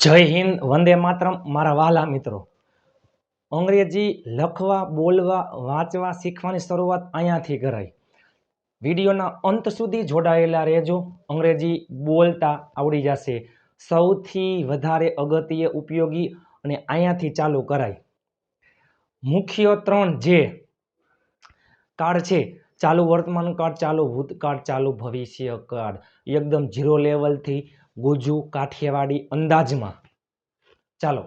જય હિન્દ, વંદે માતરમ. મારા વાલા મિત્રો, અંગ્રેજી લખવા, બોલવા, વાંચવા શીખવાની શરૂઆત અહીંયાથી કરાય. વિડીયોના અંત સુધી જોડાયેલા રહેજો. અંગ્રેજી બોલતા આવડી જશે. સૌથી વધારે અગત્ય ઉપયોગી અને અહીંયાથી ચાલુ કરાય. મુખ્ય ત્રણ જે કાળ છે, ચાલુ વર્તમાન કાળ, ચાલુ ભૂતકાળ, ચાલુ ભવિષ્ય કાળ, એકદમ ઝીરો લેવલથી ગુજુ કાઠિયાવાડી અંદાજમાં. ચાલો,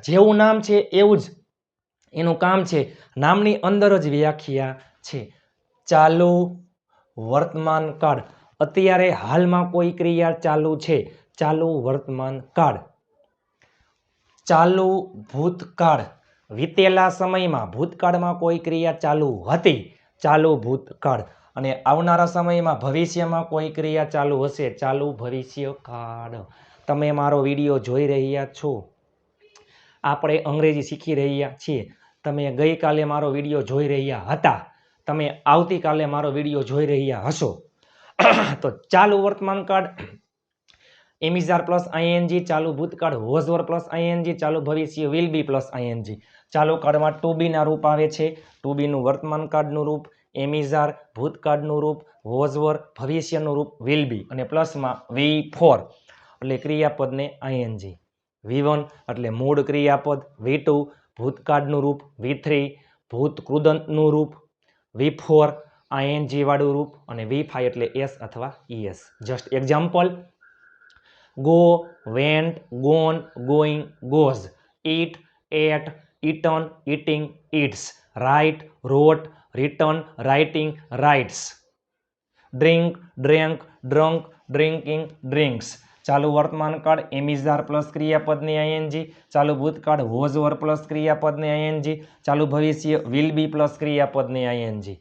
જેવું નામ છે એવું જ એનું કામ છે. નામની અંદર જ વ્યાખ્યા છે. ચાલુ વર્તમાન કાળ, અત્યારે હાલમાં કોઈ ક્રિયા ચાલુ છે, ચાલુ વર્તમાન કાળ. ચાલુ ભૂતકાળ, વીતેલા સમયમાં ભૂતકાળમાં કોઈ ક્રિયા ચાલુ હતી, ચાલુ ભૂતકાળ. અને આવનારા સમયમાં ભવિષ્યમાં કોઈ ક્રિયા ચાલુ હશે, ચાલુ ભવિષ્ય કાળ. તમે મારો વિડીયો જોઈ રહ્યા છો, આપણે અંગ્રેજી શીખી રહ્યા છીએ. તમે ગઈકાલે મારો વિડીયો જોઈ રહ્યા હતા, તમે આવતીકાલે મારો વિડીયો જોઈ રહ્યા હશો. તો ચાલુ વર્તમાન કાળ એમિઝાર પ્લસ આઈએનજી, ચાલુ ભૂતકાળ વોઝ વર પ્લસ આઈએનજી, ચાલુ ભવિષ્ય વિલ બી પ્લસ આઈએનજી. ચાલુ કાળમાં ટુ બી ના રૂપ આવે છે. ટુ બી નું વર્તમાન કાળનું રૂપ એમિઝાર, ભૂતકાળનું રૂપ વોઝ વર, ભવિષ્યનું રૂપ વિલ બી, અને પ્લસમાં V4 એટલે ક્રિયાપદને આઈએનજી. V1 એટલે મૂળ ક્રિયાપદ, V2 ભૂતકાળનું રૂપ, V3 ભૂત કૃદંતનું રૂપ, V4 આઈએનજી વાળું રૂપ, અને V5 એટલે એસ અથવા ES. Just example: go, went, gone, going, goes. Eat, ate, eaten, eating, eats. Write, wrote, written, writing, writes. Drink, drank, drunk, drinking, drinks. ચાલુ વર્તમાન કાળ એમિઝાર પ્લસ ક્રિયાપદની આઈએનજી, ચાલુ ભૂતકાળ વોઝ વર પ્લસ ક્રિયાપદની ING, ચાલુ ભવિષ્ય વિલ બી પ્લસ ક્રિયાપદની આઈએનજી.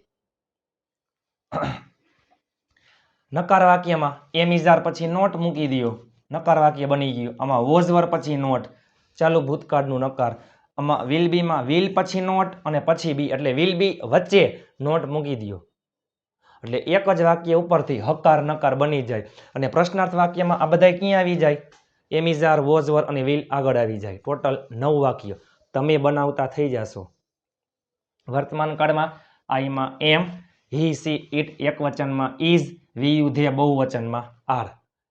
નકાર વાક્યમાં એમિઝાર પછી નોટ મૂકી દો, નકાર વાક્ય બની ગયું. આમાં વોઝ વર પછી નોટ, ચાલુ ભૂતકાળનું નકાર. આમાં વિલ બીમાં વિલ પછી નોટ અને પછી બી એટલે વિલ બી વચ્ચે નોટ મૂકી દો, એટલે એક જ વાક્ય ઉપરથી હકાર નકાર બની જાય. અને પ્રશ્નાર્થ વાક્યમાં આ બધા ક્યાં આવી જાય? એમિઝાર, વોઝ વર અને વિલ આગળ આવી જાય. ટોટલ 9 વાક્ય તમે બનાવતા થઈ જશો. વર્તમાન કાળમાં આઈમાં એમ, હી, સી, ઇટ એક વચનમાં, ઇઝ, વી યુ ધે બહુવચનમાં, આર.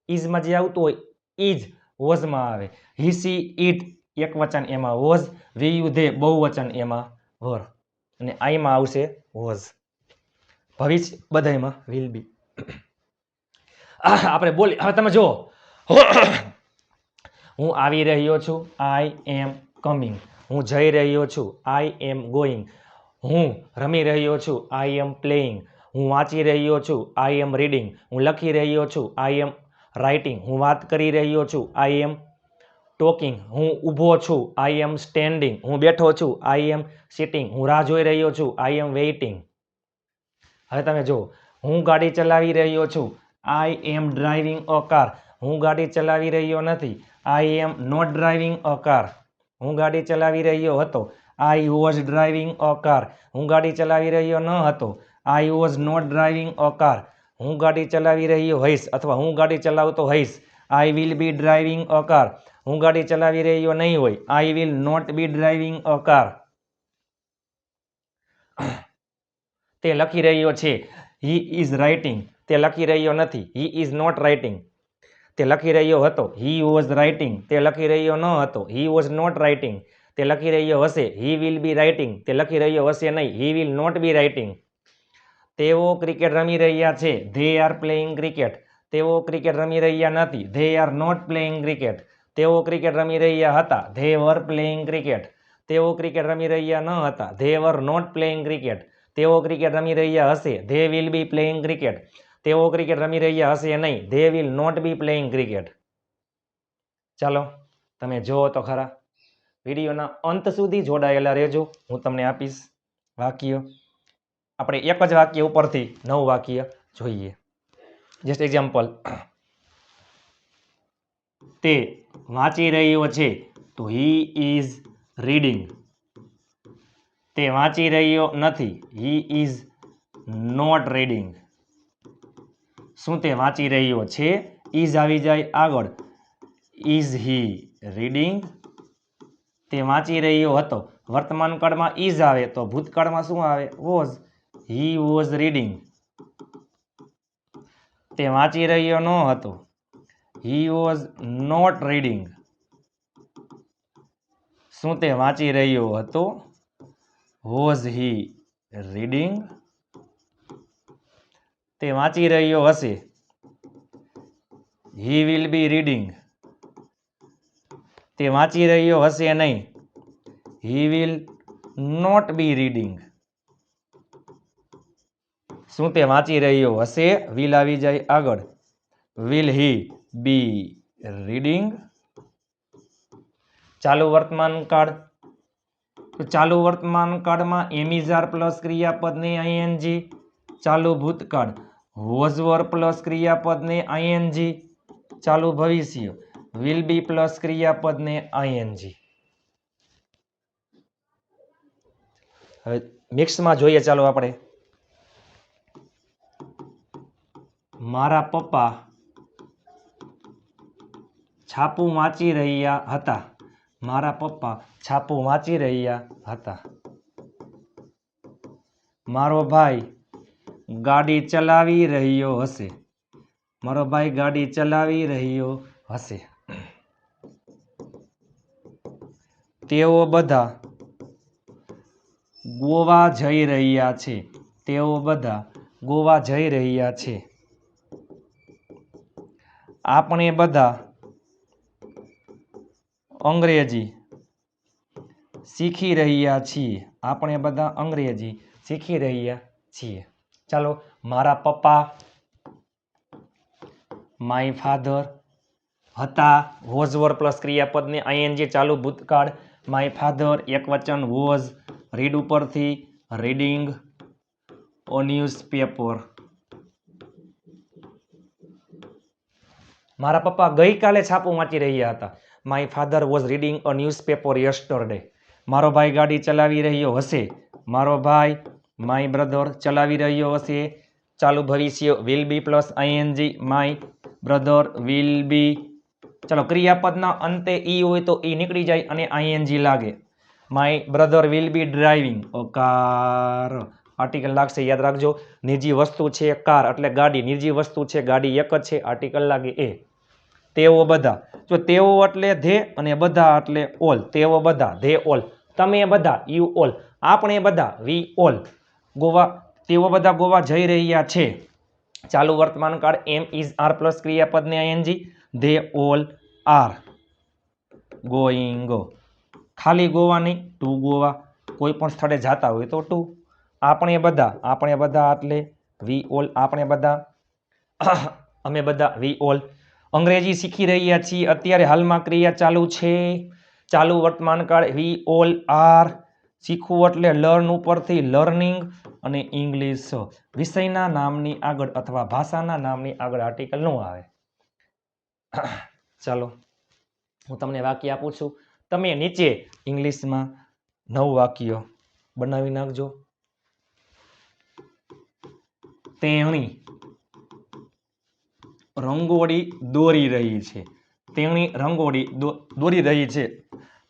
ઇઝમાં જે આવતું હોય ઇઝ વોઝમાં આવે, હી, સી, ઇટ એક વચન એમાં વોઝ, વી યુ ધે બહુવચન એમાં વર, અને આઈમાં આવશે વોઝ. ભવિષ્ય બધાયમાં વિલ બી. આપણે બોલી, હવે તમે જુઓ, હું આવી રહ્યો છું, આઈ એમ કમિંગ. હું જઈ રહ્યો છું, આઈ એમ ગોઈંગ. હું રમી રહ્યો છું, આઈ એમ પ્લેઇંગ. હું વાંચી રહ્યો છું, આઈ એમ રીડિંગ. હું લખી રહ્યો છું, આઈ એમ રાઇટિંગ. હું વાત કરી રહ્યો છું, આઈ એમ ટોકિંગ. હું ઊભો છું, આઈ એમ સ્ટેન્ડિંગ. હું બેઠો છું, આઈ એમ સિટિંગ. હું રાહ જોઈ રહ્યો છું, આઈ એમ વેઇટિંગ. હવે તમે જુઓ, હું ગાડી ચલાવી રહ્યો છું, આઈ એમ ડ્રાઇવિંગ અ કાર. હું ગાડી ચલાવી રહ્યો નથી, I am not driving a car. હું ગાડી ચલાવી રહ્યો હતો, I was driving a car. હું ગાડી ચલાવી રહ્યો ન હતો, I was not driving a car. હું ગાડી ચલાવી રહ્યો હઈશ અથવા હું ગાડી ચલાવતો હઈશ, I will be driving a car. હું ગાડી ચલાવી રહ્યો નહીં હોય, I will not be driving a car. તે લખી રહ્યો છે, હી ઇઝ રાઇટિંગ. તે લખી રહ્યો નથી, હી ઇઝ નોટ રાઇટિંગ. તે લખી રહ્યો હતો, હી વોઝ રાઇટિંગ. તે લખી રહ્યો ન હતો, હી વોઝ નોટ રાઇટિંગ. તે લખી રહ્યો હશે, હી વિલ બી રાઇટિંગ. તે લખી રહ્યો હશે નહીં, he will not be writing. તેઓ ક્રિકેટ રમી રહ્યા છે, ધે આર પ્લેઇંગ ક્રિકેટ. તેઓ ક્રિકેટ રમી રહ્યા નથી, they are not playing cricket. તેઓ ક્રિકેટ રમી રહ્યા હતા, ધે વર પ્લેઇંગ ક્રિકેટ. તેઓ ક્રિકેટ રમી રહ્યા ન હતા, they were not playing cricket. તેઓ ક્રિકેટ રમી રહ્યા હશે, they will be playing cricket. તેઓ ક્રિકેટ રમી રહ્યા હશે નહીં, they will not be playing cricket. ચાલો, તમે જુઓ તો ખરા. વિડીયોના અંત સુધી જોડાયેલા રહેજો, હું તમને આપીશ વાક્ય. આપણે એક જ વાક્ય ઉપરથી 9 વાક્ય જોઈએ. જસ્ટ એક્ઝામ્પલ: તે વાંચી રહ્યો છે, તો હી ઇઝ રીડિંગ. તે વાંચી રહ્યો નથી, હી ઇઝ નોટ રીડિંગ. શું તે વાંચી રહ્યો છે? ઇઝ આવી જાય આગળ, ઇઝ હી રીડિંગ તે વાંચી રહ્યો હતો વર્તમાન કાળમાં ઇઝ આવે તો ભૂતકાળમાં શું આવે વોઝ હી વોઝ રીડિંગ તે વાંચી રહ્યો ન હતો હી વોઝ નોટ રીડિંગ શું તે વાંચી રહ્યો હતો વોઝ હી રીડિંગ તે વાંચી રહ્યો હશે હી વિલ બી રીડિંગ તે વાંચી રહ્યો હશે નહીં he will not be reading શું તે વાંચી રહ્યો હશે વિલ આવી જાય આગળ વિલ હી બી રીડિંગ ચાલુ વર્તમાન કાળ તો ચાલુ વર્તમાન કાળમાં એમિઝાર પ્લસ ક્રિયાપદને આઈએનજી ચાલુ ભૂતકાળ વોઝ વર પ્લસ ક્રિયાપદને આઈએનજી ચાલુ ભવિષ્ય વિલ બી પ્લસ ક્રિયાપદને આઈએનજી હવે મિક્સમાં જોઈએ ચાલો આપણે મારા પપ્પા છાપું વાંચી રહ્યા હતા મારા પપ્પા છાપું વાંચી રહ્યા હતા મારો ભાઈ ગાડી ચલાવી રહ્યો હશે મારો ભાઈ ગાડી ચલાવી રહ્યો હશે તેઓ બધા ગોવા જઈ રહ્યા છે તેઓ બધા ગોવા જઈ રહ્યા છે આપણે બધા અંગ્રેજી શીખી રહ્યા છીએ આપણે બધા અંગ્રેજી શીખી રહ્યા છીએ ચાલો મારા પપ્પા માય ફાધર હતા વોઝ વર પ્લસ ક્રિયાપદને આઈએનજી ચાલુ ભૂતકાળ માય ફાધર એકવચન વોઝ રીડ ઉપરથી રીડિંગ ઓ ન્યૂઝપેપર મારા પપ્પા ગઈકાલે છાપું વાંચી રહ્યા હતા my father was reading a newspaper yesterday મારો ભાઈ ગાડી ચલાવી રહ્યો હશે મારો ભાઈ માય બ્રધર ચલાવી રહ્યો હશે ચાલુ ભવિષ્ય will be plus ING my brother will be ચાલો ક્રિયાપદના અંતે ઈ હોય તો ઈ નીકળી જાય અને આઈએનજી લાગે my brother will be driving car article લાગશે યાદ રાખજો નિજી વસ્તુ છે કાર એટલે ગાડી નિજી વસ્તુ છે ગાડી એક જ છે આર્ટિકલ લાગે એ તેઓ બધા જો તેઓ એટલે ધે અને બધા એટલે ઓલ તેઓ બધા ધે ઓલ તમે બધા યુ ઓલ આપણે બધા વી ઓલ ગોવા તેઓ બધા ગોવા જઈ રહ્યા છે ચાલુ વર્તમાન કાળ એમ ઇઝ આર પ્લસ ક્રિયાપદને ING they all are going ખાલી ગોવા નહીં ટુ ગોવા કોઈ પણ સ્થળે જતા હોય તો ટુ આપણે બધા એટલે વી ઓલ આપણે બધા અમે બધા વી ઓલ અંગ્રેજી શીખી રહ્યા છીએ અત્યારે હાલમાં ક્રિયા ચાલુ છે ચાલુ વર્તમાન કાળ વી ઓલ આર શીખવું એટલે લર્ન ઉપરથી લર્નિંગ અને ઇંગ્લિશ વિષયના નામની આગળ અથવા ભાષાના નામની આગળ આર્ટિકલ ન આવે ચાલો હું તમને વાક્ય આપું છું તમે નીચે ઇંગ્લિશમાં 9 વાક્યો બનાવી નાખજો તેણી રંગોળી દોરી રહી છે તેણી રંગોળી દોરી રહી છે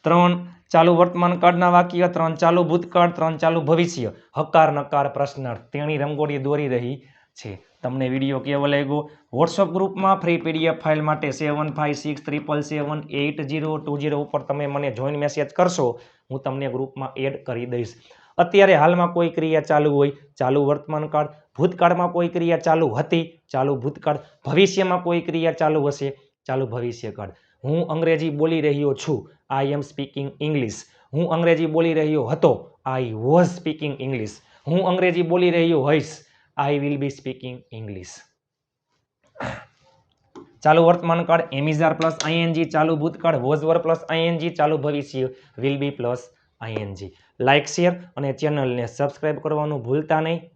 3 ચાલુ વર્તમાન કાળના વાક્ય 3 ચાલુ ભૂતકાળ 3 ચાલુ ભવિષ્ય હકાર નકાર પ્રશ્નાર્થ તેણી રંગોળી દોરી રહી છે તમને વિડીયો કેવો લાગ્યો વોટ્સઅપ ગ્રુપમાં ફ્રી પીડીએફ ફાઇલ માટે 7567778020 ઉપર તમે મને જોઈન મેસેજ કરશો હું તમને ગ્રુપમાં એડ કરી દઈશ અત્યારે હાલમાં કોઈ ક્રિયા ચાલુ હોય ચાલુ વર્તમાન કાળ ભૂતકાળમાં કોઈ ક્રિયા ચાલુ હતી ચાલુ ભૂતકાળ ભવિષ્યમાં કોઈ ક્રિયા ચાલુ હશે ચાલુ ભવિષ્યકાળ હું અંગ્રેજી બોલી રહ્યો છું આઈ એમ સ્પીકિંગ ઇંગ્લિશ હું અંગ્રેજી બોલી રહ્યો હતો આઈ વોઝ સ્પીકિંગ ઇંગ્લિશ હું અંગ્રેજી બોલી રહ્યો હોઈશ આઈ વિલ બી સ્પીકિંગ ઇંગ્લિશ ચાલુ વર્તમાન કાળ am is are plus ING ચાલુ ભૂતકાળ વોઝ વર પ્લસ આઈએનજી ચાલુ ભવિષ્ય will be plus ING like share અને ચેનલને સબસ્ક્રાઇબ કરવાનું ભૂલતા નહીં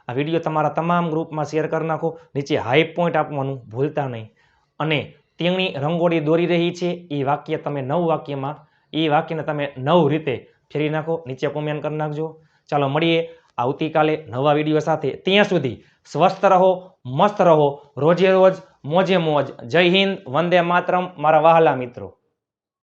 આ વિડીયો તમારા તમામ ગ્રુપમાં શેર કરી નાખો નીચે હાઈ પોઈન્ટ આપવાનું ભૂલતા નહીં અને તેણી રંગોળી દોરી રહી છે એ વાક્ય તમે 9 વાક્યમાં એ વાક્યને તમે 9 રીતે ફેરવી નાખો નીચે કોમેન્ટ કરી નાખજો ચાલો મળીએ આવતીકાલે નવા વિડીયો સાથે ત્યાં સુધી સ્વસ્થ રહો મસ્ત રહો રોજે રોજ મોજે મોજ જય હિન્દ વંદે માતરમ મારા વહાલા મિત્રો